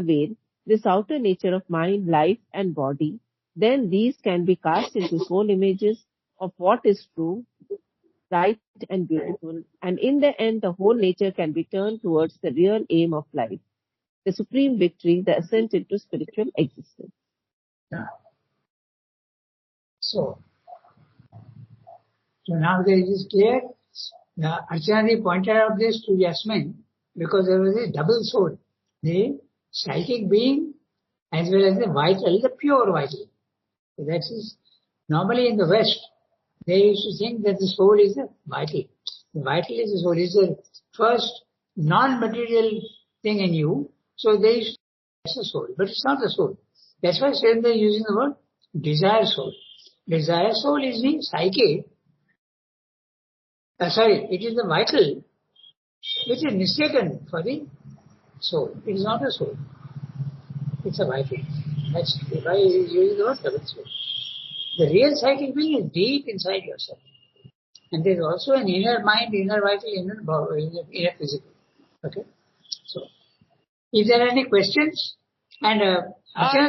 veil, this outer nature of mind, life and body, then these can be cast into soul images of what is true, right and beautiful, and in the end the whole nature can be turned towards the real aim of life, the supreme victory, the ascent into spiritual existence. Yeah. So now this is clear. Archana pointed out this to Yasmin because there was a double soul, the psychic being as well as the vital, the pure vital. So that is normally in the West, they used to think that the soul is the vital. The vital is the soul, is the first non-material thing in you. So they used to that's the soul, but it's not the soul. That's why they're using the word desire soul. Desire soul is the psychic. It is the vital, which is mistaken for the soul. It is not a soul. It's a vital. That's why he is using the word double soul. The real psychic being is deep inside yourself. And there is also an inner mind, inner vital, inner body, inner physical. Okay? So, if there are any questions? And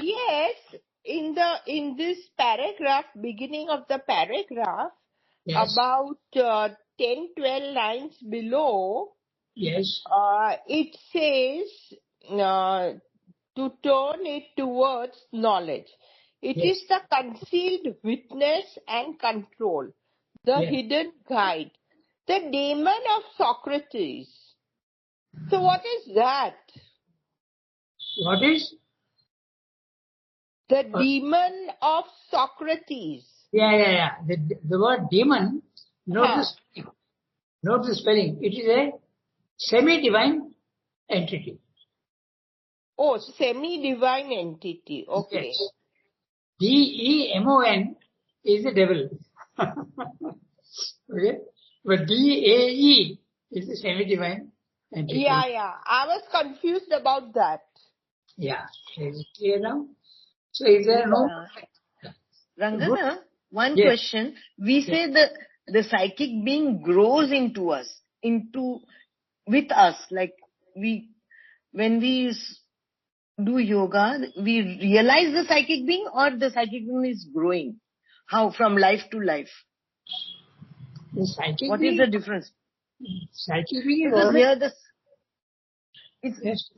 yes, in this paragraph, beginning of the paragraph, yes. about 10-12 lines below, yes. It says to turn it towards knowledge. It Yes. is the concealed witness and control, the Yes. hidden guide, the daemon of Socrates. So what is that? What is? The demon of Socrates. Yeah. The word demon, note the spelling. It is a semi-divine entity. Oh, semi-divine entity. Okay. Yes. DEMON is the devil. Okay? But DAE is the semi-divine entity. Yeah. I was confused about that. Yeah. Is it clear now? So is there no... Rangana, one Yes. question. We say that the psychic being grows into us, with us. Like when we do yoga, we realize the psychic being, or the psychic being is growing? How? From life to life? The psychic What being, is the difference? Psychic being is Because always... here Yes.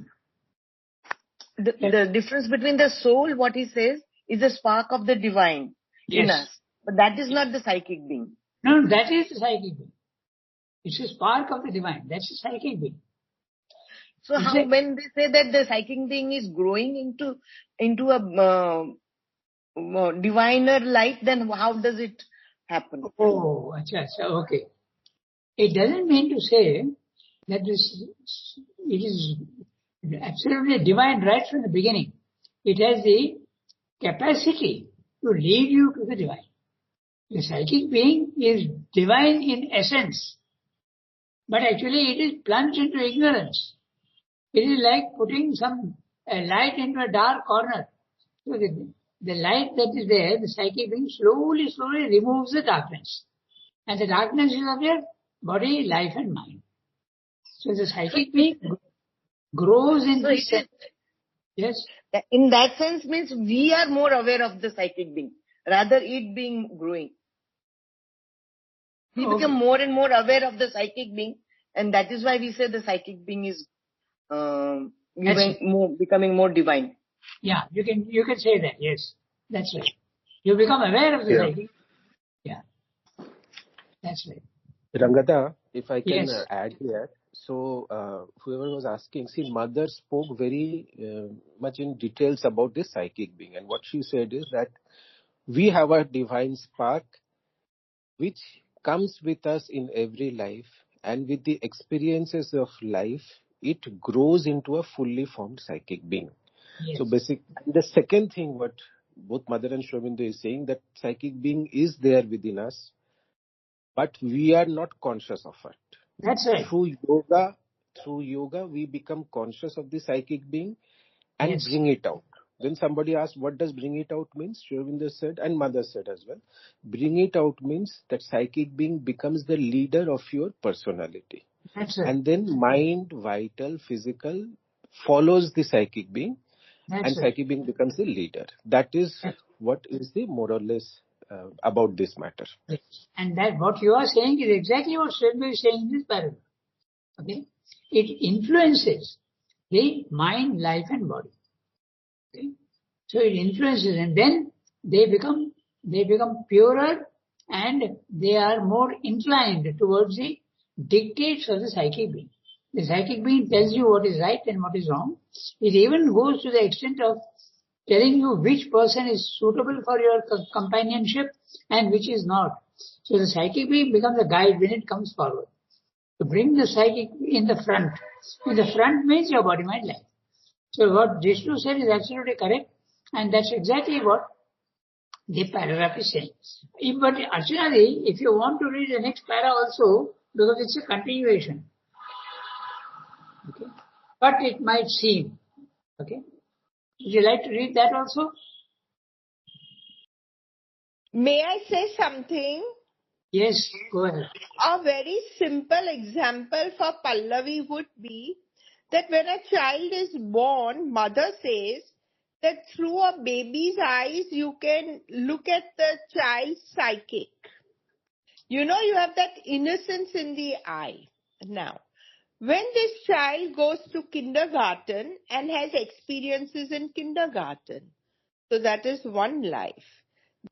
The difference between the soul, what he says, is the spark of the divine in us. But that is not the psychic being. No, that is the psychic being. It's a spark of the divine. That's the psychic being. So when they say that the psychic being is growing into a diviner light, then how does it happen? Oh, okay. It doesn't mean to say that it is absolutely divine right from the beginning. It has the capacity to lead you to the divine. The psychic being is divine in essence, but actually it is plunged into ignorance. It is like putting a light into a dark corner. So the light that is there, the psychic being slowly removes the darkness. And the darkness is of your body, life and mind. So the psychic being grows in this sense. Yes. In that sense means we are more aware of the psychic being, rather it being growing. We become more and more aware of the psychic being, and that is why we say the psychic being is becoming more divine. Yeah, you can say that. Yes, that's right. You become aware of the psychic. Yeah, that's right. Rangada, if I can add here. So, whoever was asking, see, Mother spoke very much in details about this psychic being. And what she said is that we have a divine spark which comes with us in every life. And with the experiences of life, it grows into a fully formed psychic being. Yes. So, basically, the second thing what both Mother and Shobindu is saying, that psychic being is there within us, but we are not conscious of it. That's right. Through yoga, we become conscious of the psychic being and bring it out. Then somebody asked, what does bring it out means? Shobindu said, and Mother said as well. Bring it out means that psychic being becomes the leader of your personality. That's right. And then mind, vital, physical follows the psychic being. and right. psychic being becomes the leader. That is what is the more or less about this matter. Yes. And that what you are saying is exactly what Sridhar is saying in this paragraph. Okay? It influences the mind, life and body. Okay? So it influences, and then they become purer, and they are more inclined towards the dictates of the psychic being. The psychic being tells you what is right and what is wrong. It even goes to the extent of telling you which person is suitable for your companionship and which is not. So the psychic being becomes a guide when it comes forward. To bring the psychic in the front. In the front means your body, mind, life. So what Vishnu said is absolutely correct, and that's exactly what the paragraph is saying. But Archana, if you want to read the next para also, because it's a continuation. Okay. But it might seem. Okay. Would you like to read that also? May I say something? Yes, go ahead. A very simple example for Pallavi would be that when a child is born, mother says that through a baby's eyes you can look at the child's psychic. You know, you have that innocence in the eye. Now, when this child goes to kindergarten and has experiences in kindergarten, so that is one life.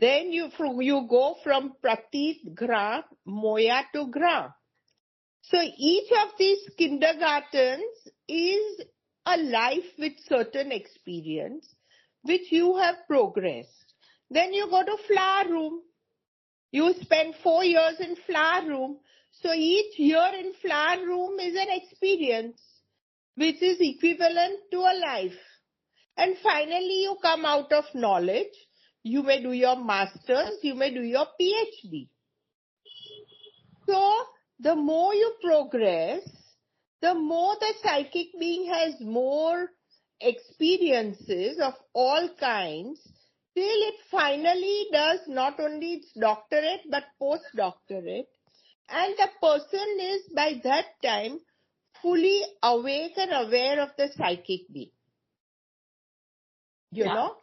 Then you go from Pratit, Gra, Moya to Gra. So each of these kindergartens is a life with certain experience which you have progressed. Then you go to flower room. You spend 4 years in flower room. So each year in flower room is an experience which is equivalent to a life. And finally you come out of knowledge. You may do your master's, you may do your PhD. So the more you progress, the more the psychic being has more experiences of all kinds, till it finally does not only its doctorate but postdoctorate, and the person is by that time fully awake and aware of the psychic being. You know?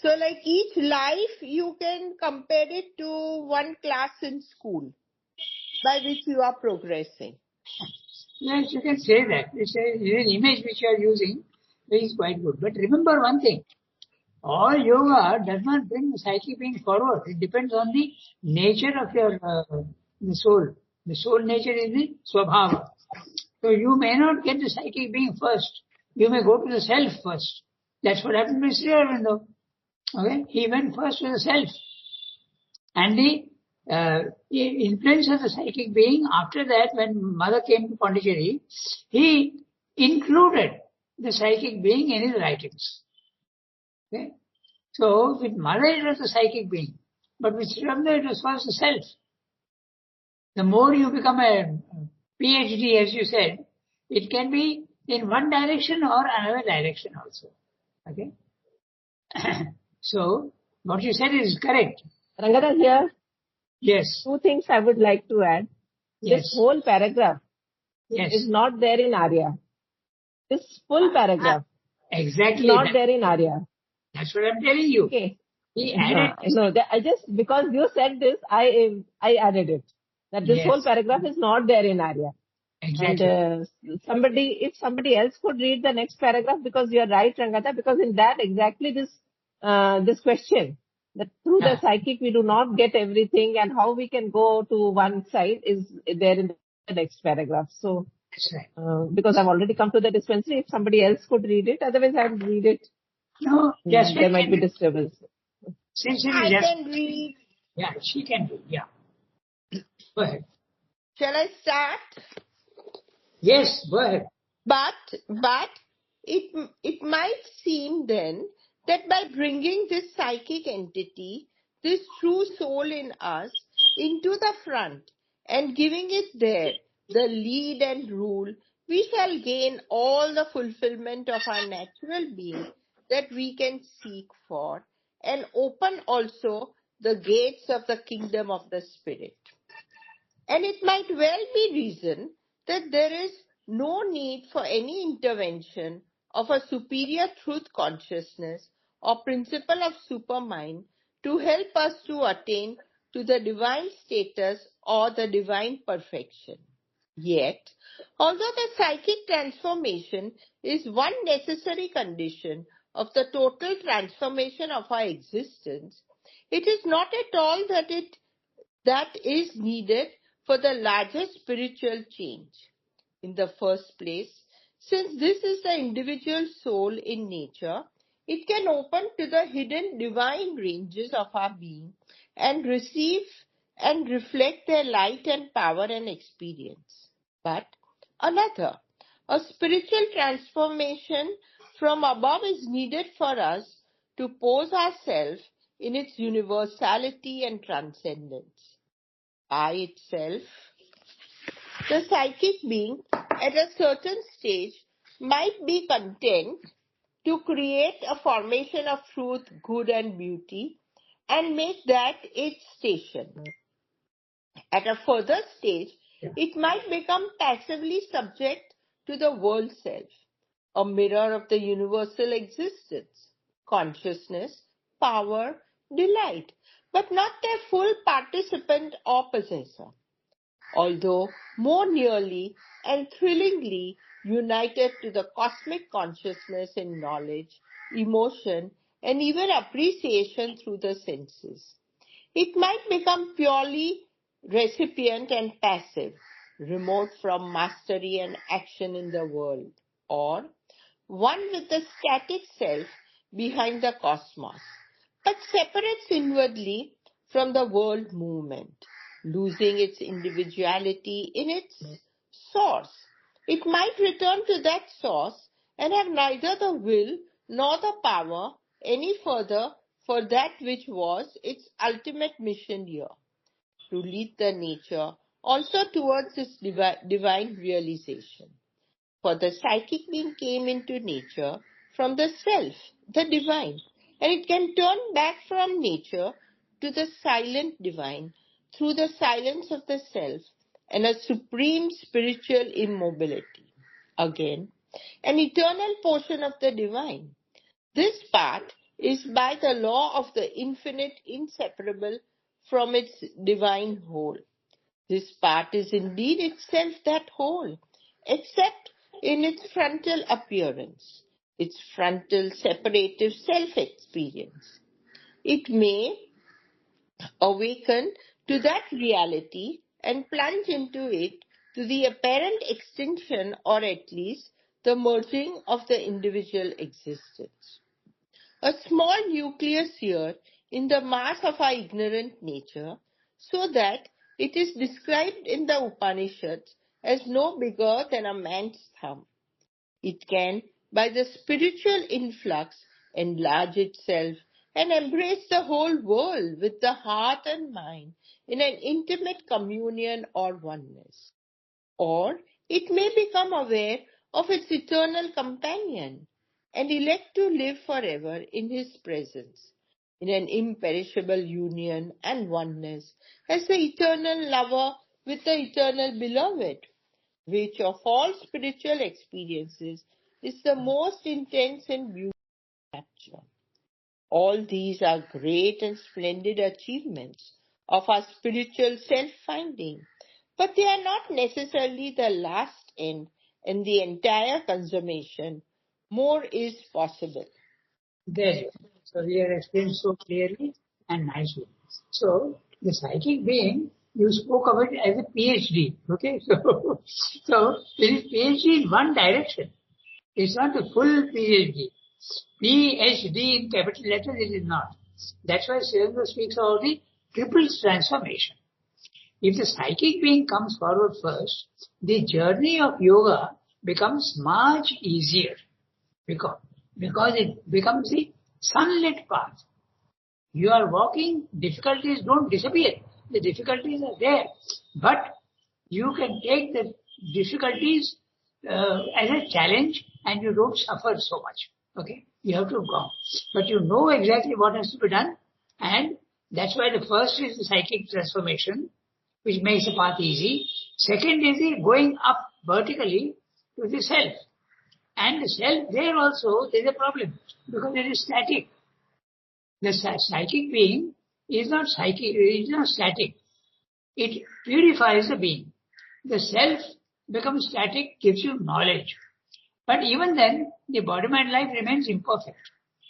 So like each life you can compare it to one class in school by which you are progressing. Yes, you can say that. It's an image which you are using is quite good. But remember one thing. All yoga does not bring the psychic being forward. It depends on the nature of your the soul. The soul nature is the swabhava. So you may not get the psychic being first. You may go to the self first. That's what happened to Sri Aurobindo. Okay? He went first to the self. And the influence of the psychic being, after that, when mother came to Pondicherry, he included the psychic being in his writings. Okay? So with mother it was the psychic being, but with Sri Aurobindo it was first the self. The more you become a PhD, as you said, it can be in one direction or another direction also. Okay? So what you said is correct. Rangada, here, Yes. 2 things I would like to add. Yes. This whole paragraph Yes. is not there in Arya. This full paragraph Exactly. is not there in Arya. That's what I'm telling you. Okay. He added. No, I just, because you said this, I added it. That this Yes. whole paragraph is not there in Arya. Exactly. And if somebody else could read the next paragraph, because you are right, Rangata, because in that exactly this question, that through the psychic we do not get everything, and how we can go to one side is there in the next paragraph. So, That's right. because I've already come to the dispensary, if somebody else could read it, otherwise I'll read it. No, Jasmine There might be can disturbance. I can read. Yeah, she can do. Yeah. Go ahead. Shall I start? Yes, go ahead. But it might seem then that by bringing this psychic entity, this true soul in us, into the front and giving it there the lead and rule, we shall gain all the fulfillment of our natural being that we can seek for, and open also the gates of the kingdom of the spirit. And it might well be reason that there is no need for any intervention of a superior truth consciousness or principle of supermind to help us to attain to the divine status or the divine perfection. Yet, although the psychic transformation is one necessary condition of the total transformation of our existence, it is not at all that is needed for the larger spiritual change. In the first place, since this is the individual soul in nature, it can open to the hidden divine ranges of our being and receive and reflect their light and power and experience. But another, a spiritual transformation from above is needed for us to pose ourselves in its universality and transcendence. By itself, the psychic being at a certain stage might be content to create a formation of truth, good and beauty and make that its station. At a further stage, it might become passively subject to the world self, a mirror of the universal existence, consciousness, power, delight, but not their full participant or possessor. Although more nearly and thrillingly united to the cosmic consciousness in knowledge, emotion, and even appreciation through the senses. It might become purely recipient and passive, remote from mastery and action in the world, or one with the static self behind the cosmos, but separates inwardly from the world movement, losing its individuality in its source. It might return to that source and have neither the will nor the power any further for that which was its ultimate mission here, to lead the nature also towards its divine realization. For the psychic being came into nature from the self, the divine, and it can turn back from nature to the silent divine through the silence of the self and a supreme spiritual immobility. Again, an eternal portion of the divine. This part is by the law of the infinite inseparable from its divine whole. This part is indeed itself that whole, except in its frontal appearance, its frontal separative self-experience. It may awaken to that reality and plunge into it to the apparent extinction or at least the merging of the individual existence. A small nucleus here in the mass of our ignorant nature, so that it is described in the Upanishads as no bigger than a man's thumb. It can, by the spiritual influx, enlarge itself and embrace the whole world with the heart and mind in an intimate communion or oneness. Or it may become aware of its eternal companion and elect to live forever in his presence, in an imperishable union and oneness as the eternal lover with the eternal beloved, which of all spiritual experiences is the most intense and beautiful rapture. All these are great and splendid achievements of our spiritual self-finding, but they are not necessarily the last end and the entire consummation. More is possible. There. So we have explained so clearly and nicely. So the psychic being, you spoke of it as a PhD. Okay, so it is PhD in one direction. It's not a full PhD. PhD in capital letters it is not. That's why Ranga speaks about the triple transformation. If the psychic being comes forward first, the journey of yoga becomes much easier because it becomes the sunlit path. You are walking, difficulties don't disappear. The difficulties are there, but you can take the difficulties as a challenge and you don't suffer so much. Okay, you have to go, but you know exactly what has to be done, and that's why the first is the psychic transformation, which makes the path easy. Second is the going up vertically to the self. And the self, there also there is a problem because it is static. The psychic being is not static. It purifies the being. The self becomes static, gives you knowledge. But even then, the body-mind life remains imperfect.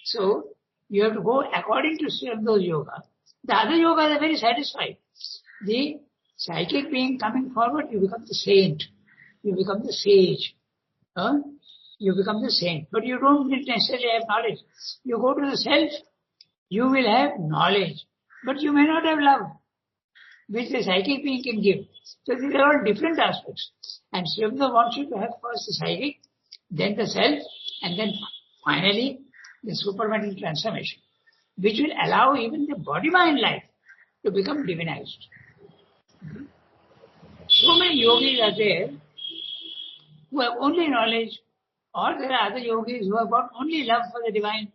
So, you have to go according to those yoga. The other yogas are very satisfied. The psychic being coming forward, you become the saint. You become the sage. You become the saint. But you don't necessarily have knowledge. You go to the self, you will have knowledge. But you may not have love, which the psychic being can give. So these are all different aspects. And Shiva wants you to have first the psychic, then the self, and then finally the supermental transformation, which will allow even the body-mind life to become divinized. So many yogis are there who have only knowledge, or there are other yogis who have got only love for the divine.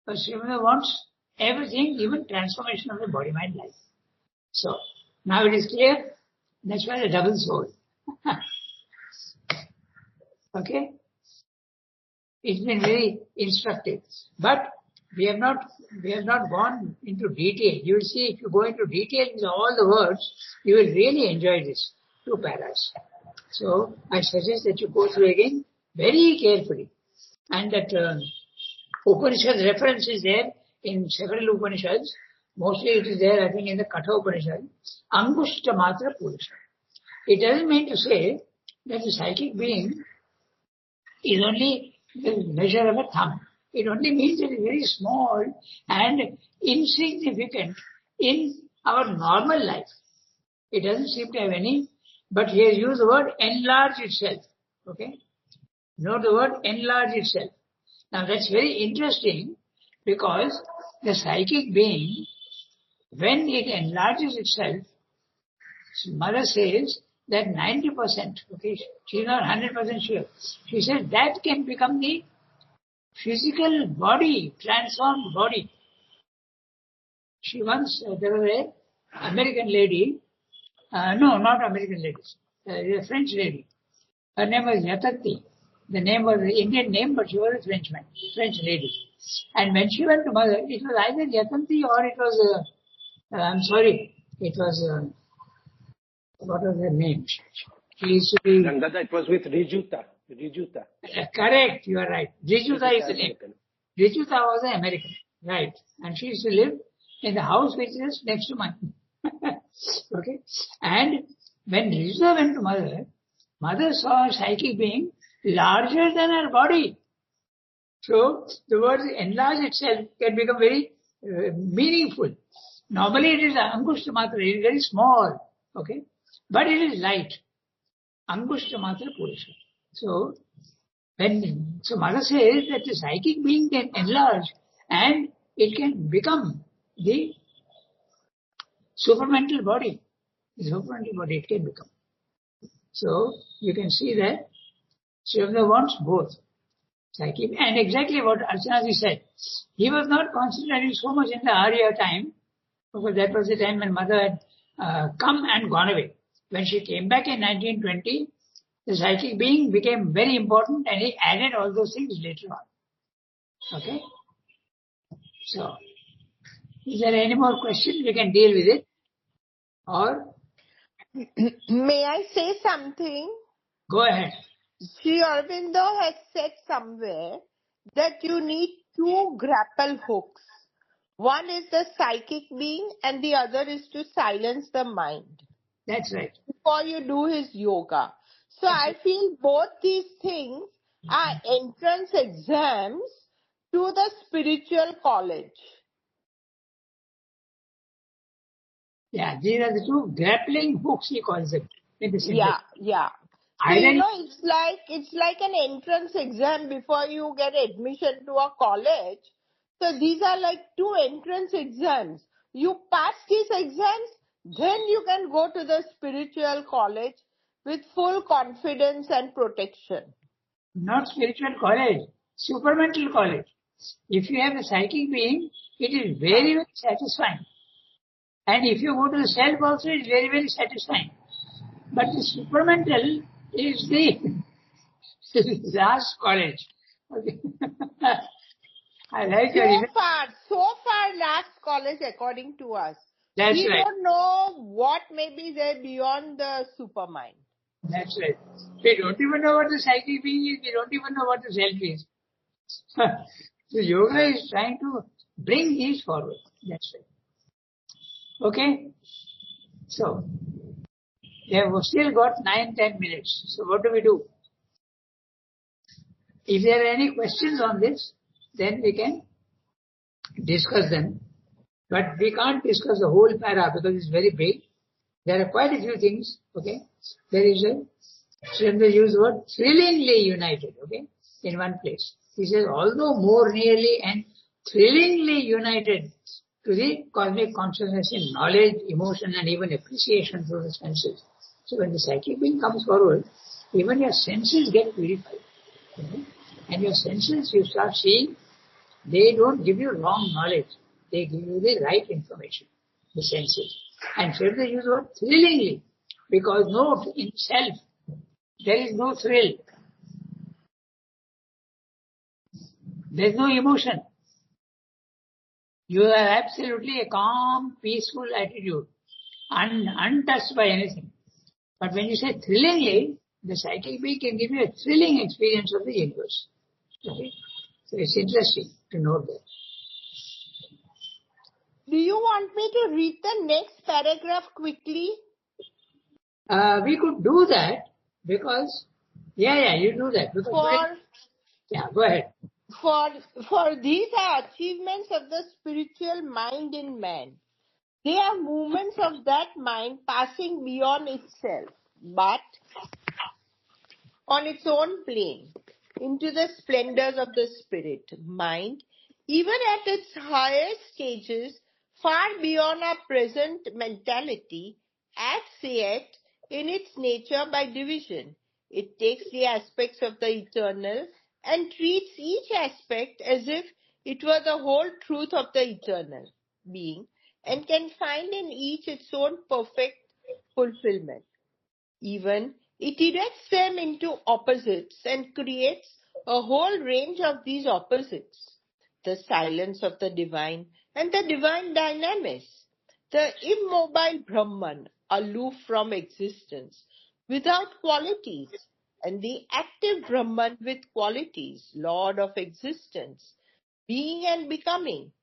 But Shiva wants everything, even transformation of the body-mind life. So, now it is clear. That's why the double soul. Okay? It's been very instructive. But we have not gone into detail. You will see if you go into detail with all the words, you will really enjoy this 2 paras. So, I suggest that you go through again very carefully. And that Upanishad reference is there in several Upanishads. Mostly it is there, I think, in the Katha Upanishad. Angushta Matra Purusha. It doesn't mean to say that the psychic being is only the measure of a thumb. It only means that it is very small and insignificant in our normal life. It doesn't seem to have any, but he has used the word enlarge itself. Okay? Note the word enlarge itself. Now that's very interesting because the psychic being, when it enlarges itself, mother says that 90%, okay, she's not 100% sure. She says that can become the physical body, transformed body. She once, there was a American lady, no, not American lady, a French lady. Her name was Yatati. The name was an Indian name, but she was a French lady. And when she went to mother, it was either Yatati or it was, I'm sorry, it was, what was her name? She used to be... Ranga, it was with Rijuta. Correct, you are right. Rijuta is the name. Rijuta was an American, right. And she used to live in the house which is next to mine. Okay. And when Rijuta went to mother saw a psychic being larger than her body. So the word enlarge itself can become very meaningful. Normally it is Angushta Matra, it is very small. Okay. But it is light. Angushta Matra Purusha. So mother says that the psychic being can enlarge and it can become the supermental body. The supermental body it can become. So you can see that Shiva wants both. Psychic and exactly what Archanaji said. He was not concentrating so much in the Arya time because that was the time when mother had come and gone away. When she came back in 1920, the psychic being became very important and he added all those things later on. Okay? So, is there any more questions? We can deal with it. Or? May I say something? Go ahead. Sri Aurobindo has said somewhere that you need 2 grapple hooks. One is the psychic being and the other is to silence the mind. That's right. Before you do his yoga. So I feel both these things are entrance exams to the spiritual college. Yeah, these are the 2 grappling hooks, he calls it. Yeah. So, it's like an entrance exam before you get admission to a college. So these are like 2 entrance exams. You pass these exams, then you can go to the spiritual college with full confidence and protection. Not spiritual college, supermental college. If you have a psychic being, it is very, very satisfying. And if you go to the self also, it is very, very satisfying. But the supermental is the Last college. Okay. I like your image. So far last college according to us. That's We right. don't know what may be there beyond the supermind. That's right. We don't even know what the psychic being is. We don't even know what the self is. So yoga is trying to bring these forward. That's right. Okay? So, we have still got 9-10 minutes. So what do we do? If there are any questions on this, then we can discuss them. But we can't discuss the whole para because it's very big. There are quite a few things, okay? There is a, Srinath used the word thrillingly united, okay? In one place. He says, although more nearly and thrillingly united to the cosmic consciousness in knowledge, emotion and even appreciation through the senses. So when the psychic being comes forward, even your senses get purified. Okay? And your senses, you start seeing, they don't give you wrong knowledge. They give you the right information, the senses. And so they use the word thrillingly, because no, in self, there is no thrill. There is no emotion. You have absolutely a calm, peaceful attitude, untouched by anything. But when you say thrillingly, the psychic being can give you a thrilling experience of the universe. Okay? So it's interesting to know that. Do you want me to read the next paragraph quickly? We could do that because, you do that. Because go ahead. For these are achievements of the spiritual mind in man. They are movements of that mind passing beyond itself, but on its own plane, into the splendors of the spirit. Mind, even at its highest stages, far beyond our present mentality, acts yet in its nature by division. It takes the aspects of the eternal and treats each aspect as if it were the whole truth of the eternal being, and can find in each its own perfect fulfillment. Even it erects them into opposites and creates a whole range of these opposites. The silence of the divine and the divine dynamis. The immobile Brahman, aloof from existence, without qualities, and the active Brahman with qualities, Lord of existence, being and becoming.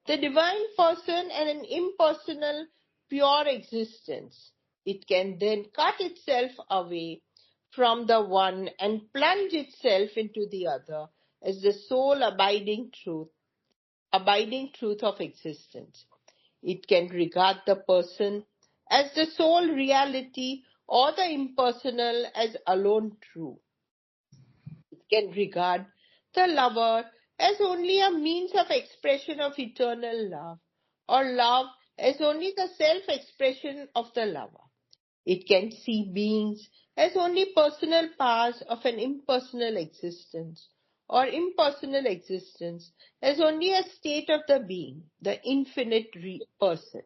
The divine person and an impersonal, pure existence. It can then cut itself away from the one and plunge itself into the other as the sole abiding truth of existence. It can regard the person as the sole reality or the impersonal as alone true. It can regard the lover as only a means of expression of eternal love, or love as only the self-expression of the lover. It can see beings as only personal powers of an impersonal existence, or impersonal existence as only a state of the being, the infinite person.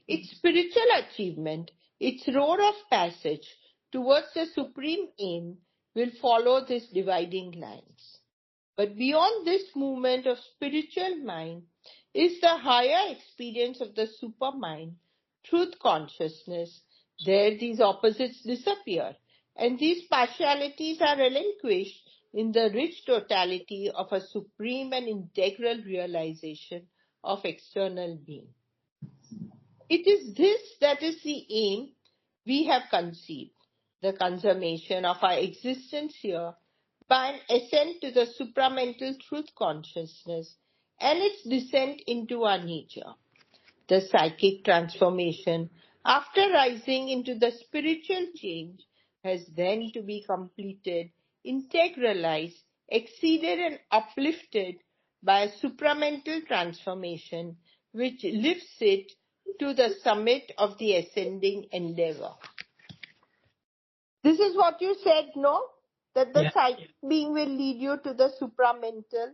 Its spiritual achievement, its road of passage towards the supreme aim will follow these dividing lines. But beyond this movement of spiritual mind is the higher experience of the supermind, truth consciousness. There these opposites disappear, and these partialities are relinquished in the rich totality of a supreme and integral realization of external being. It is this that is the aim we have conceived, the consummation of our existence here by an ascent to the supramental truth consciousness and its descent into our nature. The psychic transformation, after rising into the spiritual change, has then to be completed, integralized, exceeded and uplifted by a supramental transformation which lifts it to the summit of the ascending endeavor. This is what you said, no? That the psychic being will lead you to the supramental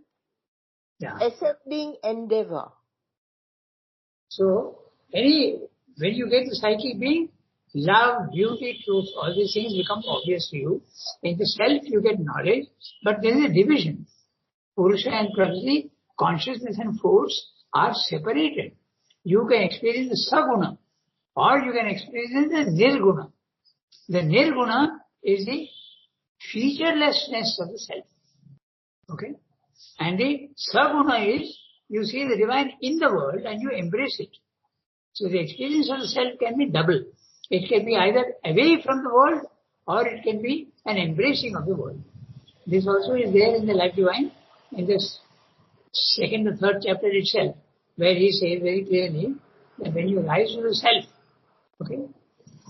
ascending endeavor. So, when you get the psychic being, love, beauty, truth, all these things become obvious to you. In the self you get knowledge, but there is a division. Purusha and Prakriti, consciousness and force are separated. You can experience the Saguna or you can experience the Nirguna. The Nirguna is the featurelessness of the self. Okay? And the Saguna is, you see the divine in the world and you embrace it. So the experience of the self can be double. It can be either away from the world or it can be an embracing of the world. This also is there in the Life Divine, in the second or third chapter itself, where he says very clearly that when you rise to the self, okay,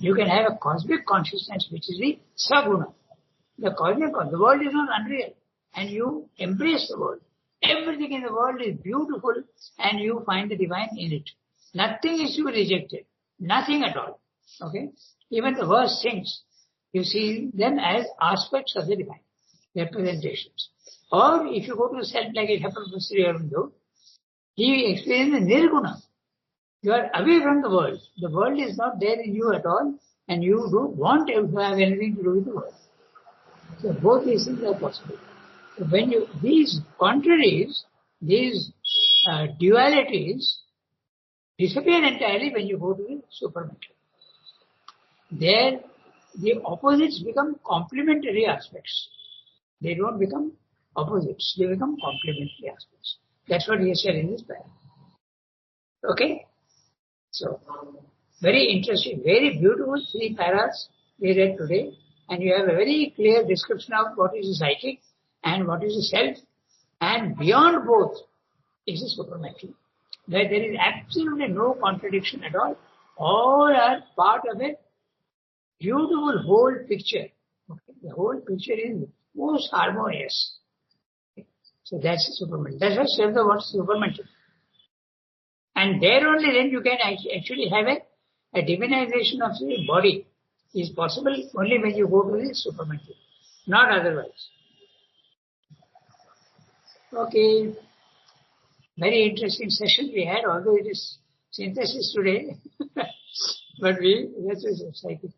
you can have a cosmic consciousness which is the Saguna. The world is not unreal and you embrace the world. Everything in the world is beautiful and you find the divine in it. Nothing is to be rejected. Nothing at all. Okay? Even the worst things, you see them as aspects of the divine, representations. Or if you go to the self like it happened for Sri Aurobindo, he experienced the Nirguna. You are away from the world. The world is not there in you at all and you don't want to have anything to do with the world. So both these things are possible. So when these contraries, these dualities disappear entirely when you go to the supermental. There, the opposites become complementary aspects. They don't become opposites. They become complementary aspects. That's what he has said in this paragraph. Okay? So, very interesting, very beautiful 3 paras we read today. And you have a very clear description of what is the psychic and what is the self. And beyond both is the supermental. Where there is absolutely no contradiction at all. All are part of a beautiful whole picture. Okay? The whole picture is most harmonious. Okay? So that's the supermental. That's why Srivda wants supermental. And there only then you can actually have a divinization of the body. Is possible only when you go to the supermental, not otherwise. Okay. Very interesting session we had, although it is synthesis today. But that's psychic.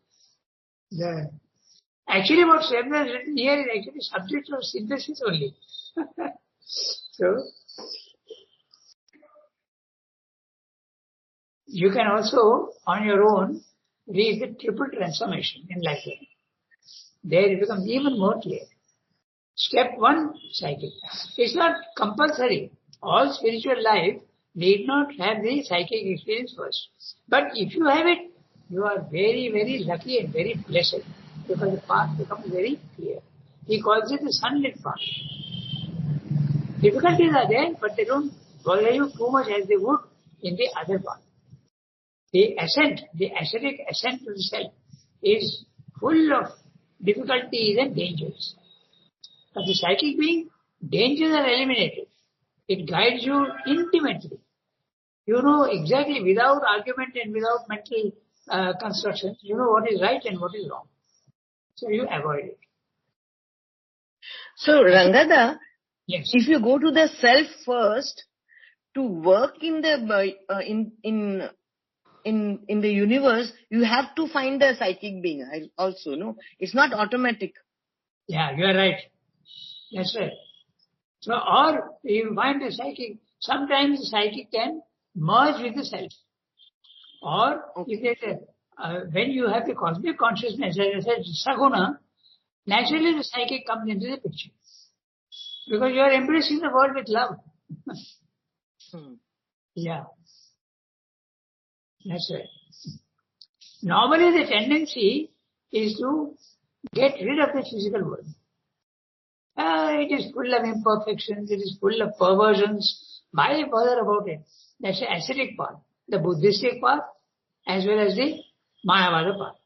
Actually what Srivda has written here is actually subject of synthesis only. So, you can also, on your own, read the triple transformation in Life Divine. There it becomes even more clear. Step 1, psychic. It's not compulsory. All spiritual life need not have the psychic experience first. But if you have it, you are very, very lucky and very blessed because the path becomes very clear. He calls it the sunlit path. Difficulties are there, but they don't bother you too much as they would in the other path. The ascetic ascent to the self is full of difficulties and dangers. But the psychic being, dangers are eliminated. It guides you intimately. You know exactly, without argument and without mental constructions, you know what is right and what is wrong. So you avoid it. So Rangada, yes. If you go to the self first, to work in the in the universe, you have to find the psychic being also, no? It's not automatic. Yeah, you are right. That's right. So, or you find the psychic, sometimes the psychic can merge with the self. Or, if there's when you have the cosmic consciousness, as I said, Saguna, naturally the psychic comes into the picture. Because you are embracing the world with love. Yeah. That's right. Normally the tendency is to get rid of the physical world. It is full of imperfections, it is full of perversions. Why bother about it? That's the ascetic path, the Buddhistic path, as well as the Mayavada path.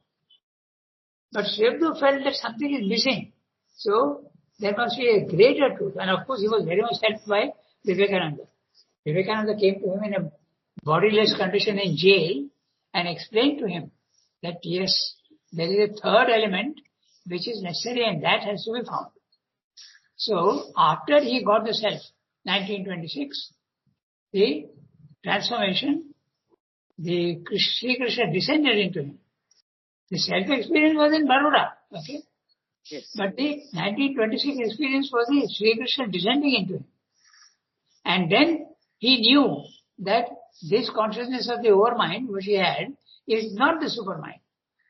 But Srivda felt that something is missing. So, there must be a greater truth. And of course, he was very much helped by Vivekananda. Vivekananda came to him in a bodiless condition in jail and explained to him that yes, there is a third element which is necessary and that has to be found. So, after he got the self, 1926, the transformation, Sri Krishna descended into him The self-experience was in Baroda, okay? Yes. But the 1926 experience was the Sri Krishna descending into him. And then he knew that this consciousness of the overmind, which he had, is not the supermind.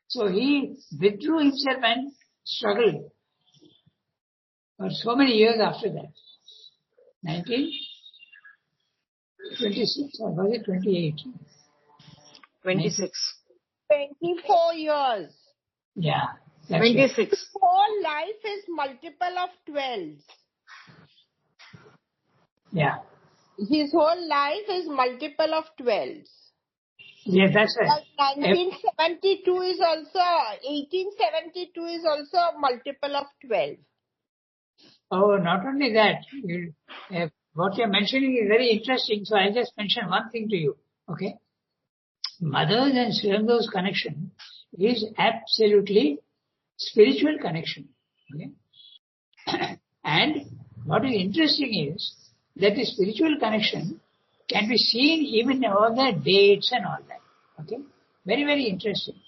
So he withdrew himself and struggled for so many years after that. 1926 or was it 28? 26. 24 years. Yeah. That's 26. His whole life is multiple of 12. Yeah. His whole life is multiple of 12. Yes, that's right. Like 1972 is also, 1872 is also a multiple of 12. Oh, not only that, what you're mentioning is very interesting. So I'll just mention one thing to you. Okay. Mother's and Sriranga's connection is absolutely spiritual connection. Okay. And what is interesting is that the spiritual connection can be seen even in all the dates and all that. Okay. Very, very interesting.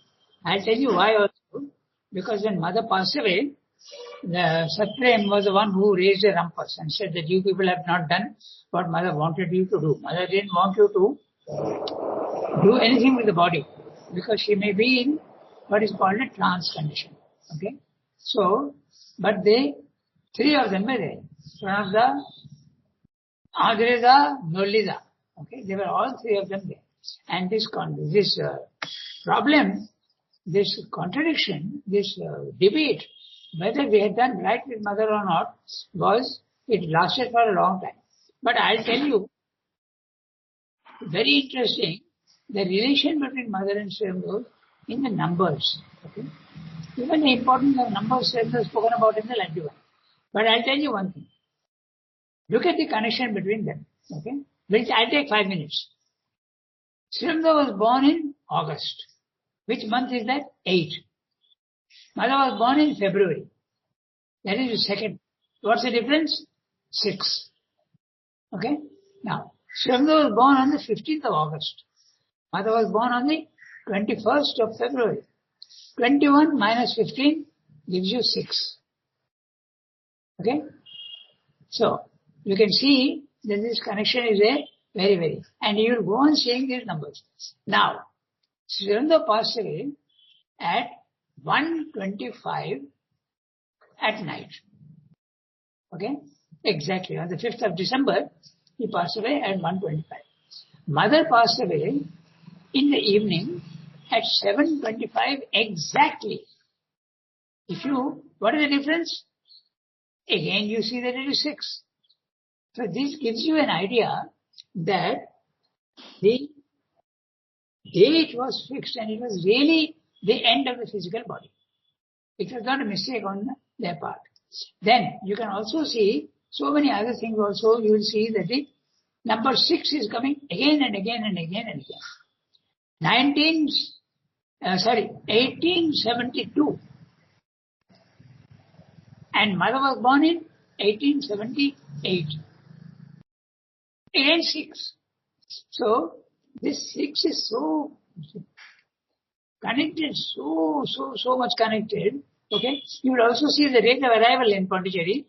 I'll tell you why also. Because when mother passed away, the Satprem was the one who raised a rumpus and said that you people have not done what mother wanted you to do. Mother didn't want you to do anything with the body because she may be in what is called a trance condition. Okay. So, but they, three of them were there. Pranabda, Agreda, Nolida. Okay. They were all three of them there. And this problem, this contradiction, this debate, whether we had done right with mother or not, it lasted for a long time. But I'll tell you, very interesting, the relation between mother and Sriranga in the numbers. Okay? Even the importance of numbers Sriranga is spoken about in the Life Divine. But I'll tell you one thing. Look at the connection between them. Okay? Which I'll take 5 minutes. Sriranga was born in August. Which month is that? 8. Mother was born in February. That is the second. What's the difference? 6. Okay? Now, Sriranga was born on the 15th of August. Mother was born on the 21st of February. 21 minus 15 gives you 6. Okay? So, you can see that this connection is there very, very. And you will go on seeing these numbers. Now, Sriranga passed away at 1:25 at night. Okay? Exactly. On the 5th of December, he passed away at 1:25. Mother passed away in the evening at 7:25 exactly. What is the difference? Again, you see that it is 6. So this gives you an idea that the date was fixed and it was really the end of the physical body. It was not a mistake on their part. Then you can also see so many other things also. You will see that the number 6 is coming again and again and again and again. 1872. And mother was born in 1878. Again 6. So this 6 is so connected, so much connected. Okay. You will also see the date of arrival in Pondicherry,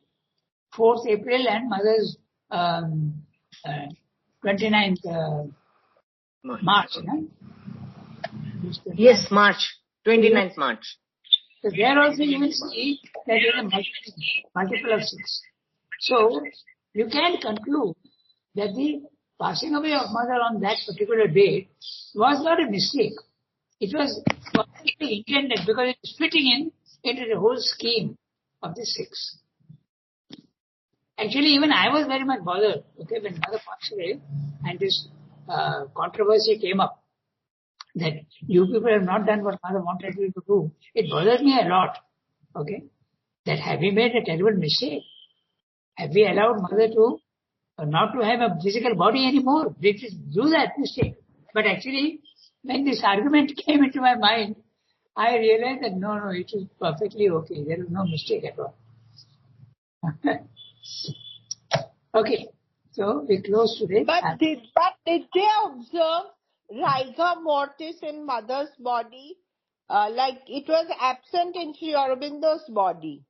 4th April, and mother's 29th March. Yes, March. 29th March. So there also you will see that there is a multiple of 6. So you can conclude that the passing away of mother on that particular date was not a mistake. It was perfectly intended because it is fitting into the whole scheme of the 6. Actually, even I was very much bothered, okay, when mother passed away and this controversy came up that you people have not done what mother wanted you to do. It bothered me a lot, okay, that have we made a terrible mistake? Have we allowed mother to not to have a physical body anymore? Did we do that mistake? But actually, when this argument came into my mind, I realized that no, it is perfectly okay. There is no mistake at all. Okay, so we close today. But did they observe rigor mortis in mother's body? like it was absent in Sri Aurobindo's body.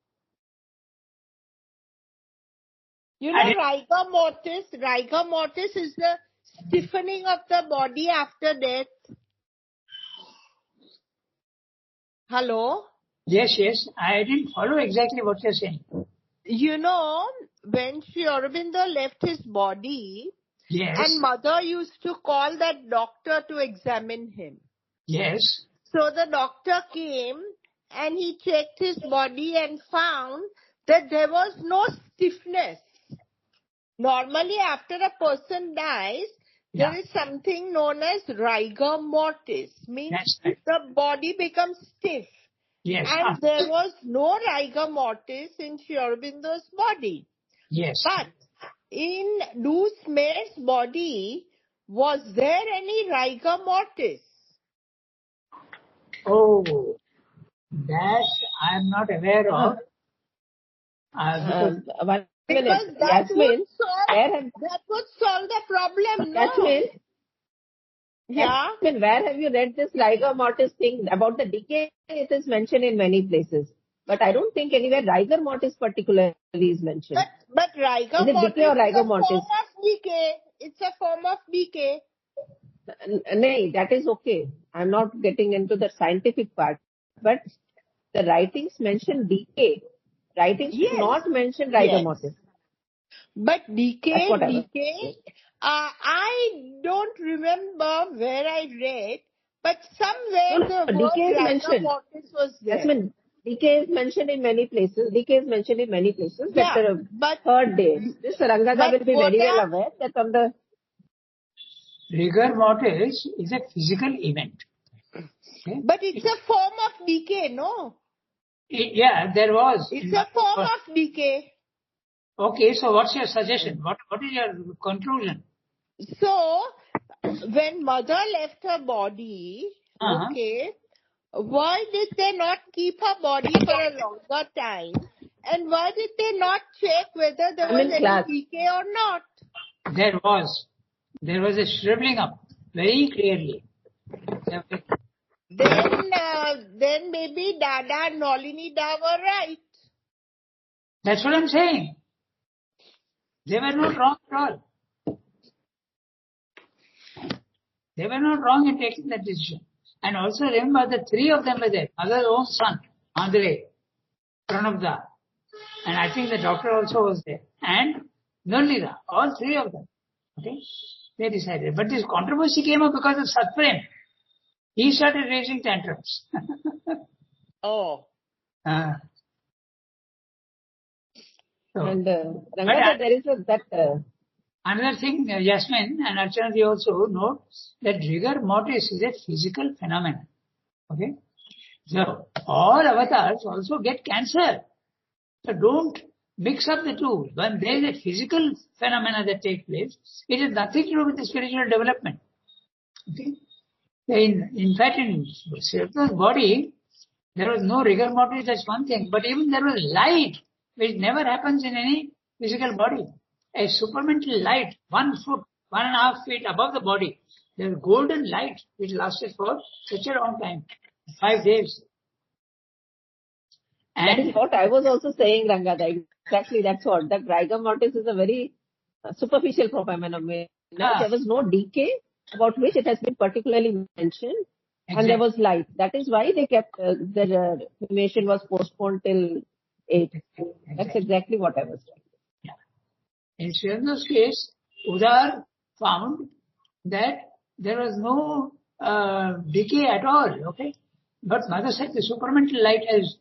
You know, rigor mortis is the stiffening of the body after death. Hello? Yes, I didn't follow exactly what you're saying. You know, when Sri Aurobindo left his body, Yes. and mother used to call that doctor to examine him. Yes. So the doctor came and he checked his body and found that there was no stiffness. Normally, after a person dies, there is something known as rigor mortis, means right. the body becomes stiff. Yes. And there was no rigor mortis in Sri Aurobindo's body. Yes. But in Du Smer's body, was there any rigor mortis? Oh, that I am not aware of. Because that would solve the problem, no? Yasmin, where have you read this rigor mortis thing about the decay? It is mentioned in many places, but I don't think anywhere rigor mortis particularly is mentioned. But rigor is it mortis decay or rigor is a mortis? form of decay. It's a form of decay. No, that is okay. I'm not getting into the scientific part, but the writings mention decay. Writings do not mention rigor mortis. But decay, I don't remember where I read, but somewhere the word rigor mortis was there. Yes, decay is mentioned in many places. That the third day. This Ranga will be very well aware that on the rigor mortis is a physical event. Okay? But it's a form of decay, no? There was. It's a form of decay. Okay, so what's your suggestion? What is your conclusion? So, when mother left her body, okay, why did they not keep her body for a longer time? And why did they not check whether there was any decay or not? There was. There was a shriveling up, very clearly. Then maybe Dada and Nalini Da were right. That's what I'm saying. They were not wrong at all. They were not wrong in taking that decision. And also remember the three of them were there. Mother's own son, Andre, Pranabda. And I think the doctor also was there. And Nurlida, all three of them. Okay? They decided. But this controversy came up because of Satprem. He started raising tantrums. Oh. And Ranga, there is another thing, Yasmin and Archana also note that rigor mortis is a physical phenomenon. Okay? So, all avatars also get cancer. So don't mix up the two. When there is a physical phenomena that takes place, it has nothing to do with the spiritual development. Okay? In fact, in Srivata's body, there was no rigor mortis, that's one thing. But even there was light, which never happens in any physical body. A supramental light, 1 foot, 1.5 feet above the body. There was golden light, which lasted for such a long time, 5 days. And that is what I was also saying, Ranga. Exactly, that's what. That rigor mortis is a very superficial phenomenon. There was no decay about which it has been particularly mentioned. Exactly. And there was light. That is why they kept the cremation was postponed till 8. Exactly. That's exactly what I was saying. Yeah. In Srivata's case, Udar found that there was no decay at all. Okay, but Mother said the supramental light has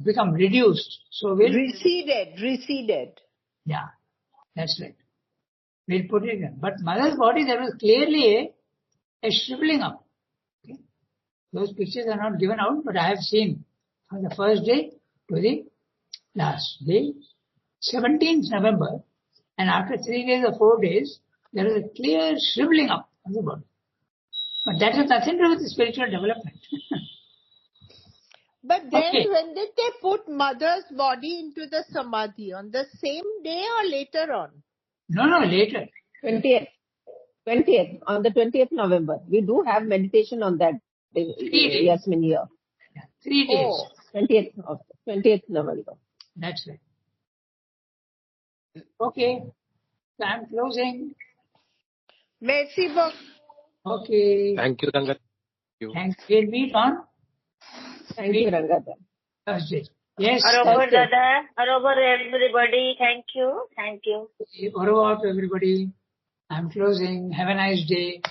become reduced. So we'll receded. Yeah, that's right. We'll put it in. But Mother's body, there was clearly a shriveling up. Okay? Those pictures are not given out, but I have seen from the first day to the last day, 17th November, and after 3 days or 4 days, there is a clear shriveling up of the body. But that has nothing to do with the spiritual development. But then when did they put Mother's body into the Samadhi? On the same day or later on? No, later. 20th. On the 20th November. We do have meditation on that 3 days. Yasmin year? Yeah, 3 days. Oh, 20th November. That's right. Okay. So I'm closing. Merci beaucoup. Okay. Thank you, Ranga. Thank you. Thanks. We'll meet on Thank you, Ranga. Thursday. Yes. Arobar Thursday. Dada, Arobar everybody. Thank you. Thank you. Au revoir to everybody. I'm closing. Have a nice day.